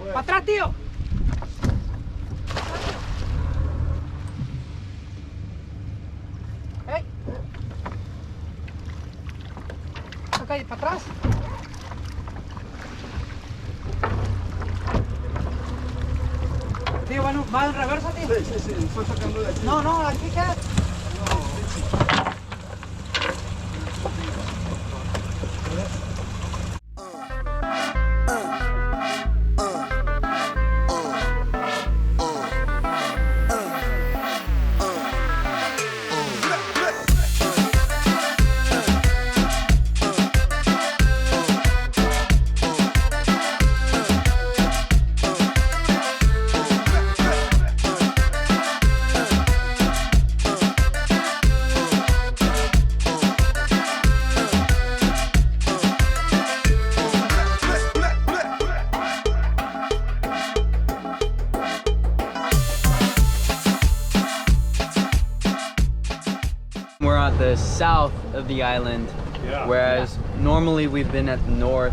¡Para atrás, tío! ¡Ey! Ok, para atrás. Tío, bueno, ¿va en reversa, tío? Sí, sí, sí, estoy sacando de aquí. No, no, aquí queda. We're at the south of the island, whereas normally we've been at the north.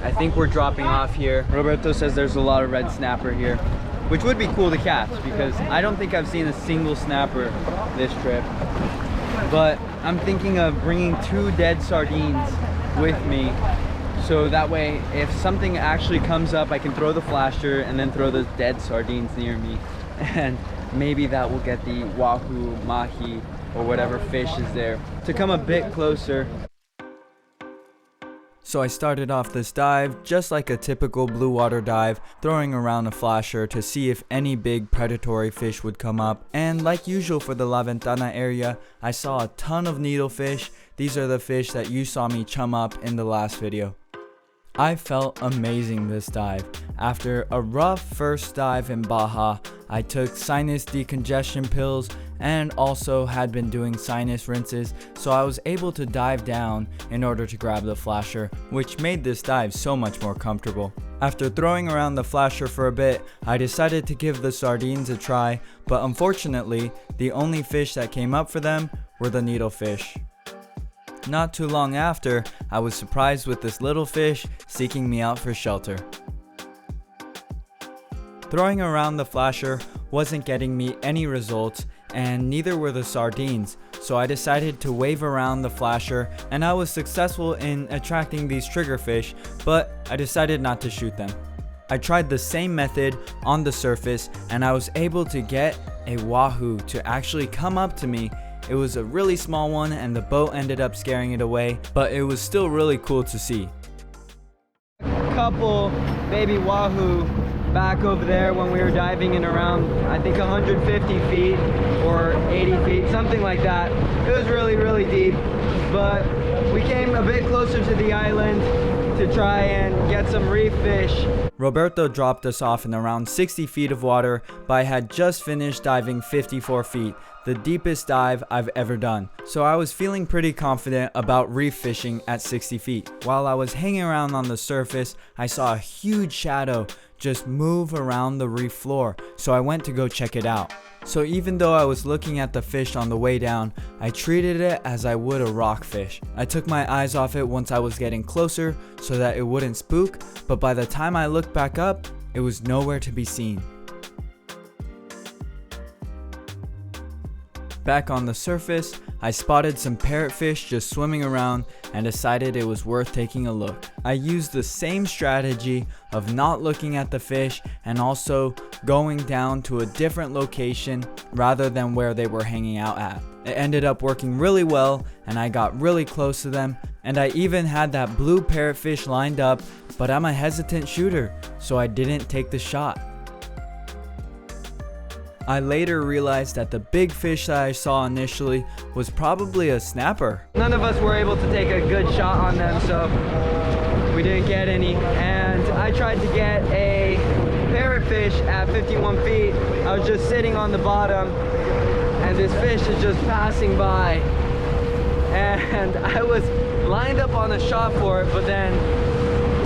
I think we're dropping off here. Roberto says there's a lot of red snapper here, which would be cool to catch because I don't think I've seen a single snapper this trip. But I'm thinking of bringing 2 dead sardines with me, so that way if something actually comes up I can throw the flasher and then throw those dead sardines near me, and maybe that will get the wahoo, mahi, or whatever fish is there to come a bit closer. So I started off this dive just like a typical blue water dive, throwing around a flasher to see if any big predatory fish would come up. And like usual for the La Ventana area, I saw a ton of needlefish. These are the fish that you saw me chum up in the last video. I felt amazing this dive. After a rough first dive in Baja, I took sinus decongestion pills and also had been doing sinus rinses, so I was able to dive down in order to grab the flasher, which made this dive so much more comfortable. After throwing around the flasher for a bit, I decided to give the sardines a try, but unfortunately, the only fish that came up for them were the needlefish. Not too long after, I was surprised with this little fish seeking me out for shelter. Throwing around the flasher wasn't getting me any results, and neither were the sardines, so I decided to wave around the flasher, and I was successful in attracting these triggerfish, but I decided not to shoot them. I tried the same method on the surface, and I was able to get a wahoo to actually come up to me. It was a really small one and the boat ended up scaring it away, but it was still really cool to see. Couple baby wahoo back over there when we were diving in around, I think 150 feet or 80 feet, something like that. It was really, really deep, but we came a bit closer to the island to try and get some reef fish. Roberto dropped us off in around 60 feet of water, but I had just finished diving 54 feet, the deepest dive I've ever done. So I was feeling pretty confident about reef fishing at 60 feet. While I was hanging around on the surface, I saw a huge shadow just move around the reef floor, so I went to go check it out. So even though I was looking at the fish on the way down, I treated it as I would a rockfish. I took my eyes off it once I was getting closer so that it wouldn't spook, but by the time I looked back up, it was nowhere to be seen. Back on the surface, I spotted some parrotfish just swimming around and decided it was worth taking a look. I used the same strategy of not looking at the fish and also going down to a different location rather than where they were hanging out at. It ended up working really well and I got really close to them, and I even had that blue parrotfish lined up, but I'm a hesitant shooter, so I didn't take the shot. I later realized that the big fish that I saw initially was probably a snapper. None of us were able to take a good shot on them, so we didn't get any. And I tried to get a parrotfish at 51 feet. I was just sitting on the bottom and this fish is just passing by. And I was lined up on a shot for it, but then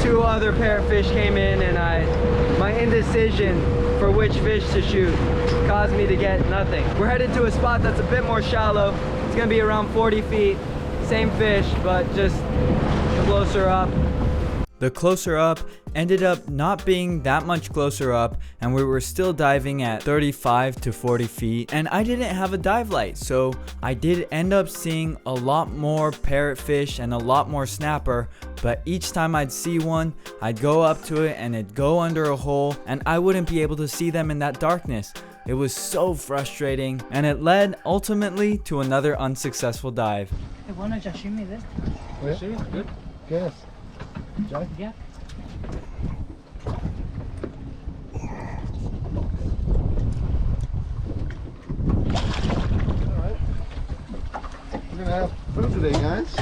2 other parrotfish came in and my indecision for which fish to shoot caused me to get nothing. We're headed to a spot that's a bit more shallow. It's gonna be around 40 feet. Same fish, but just closer up. The closer up ended up not being that much closer up, and we were still diving at 35 to 40 feet, and I didn't have a dive light, so I did end up seeing a lot more parrotfish and a lot more snapper, but each time I'd see one, I'd go up to it and it'd go under a hole, and I wouldn't be able to see them in that darkness. It was so frustrating, and it led ultimately to another unsuccessful dive. Qué bueno sashimi de este. Sí, good. Yes. Yeah. We're gonna have food today, guys.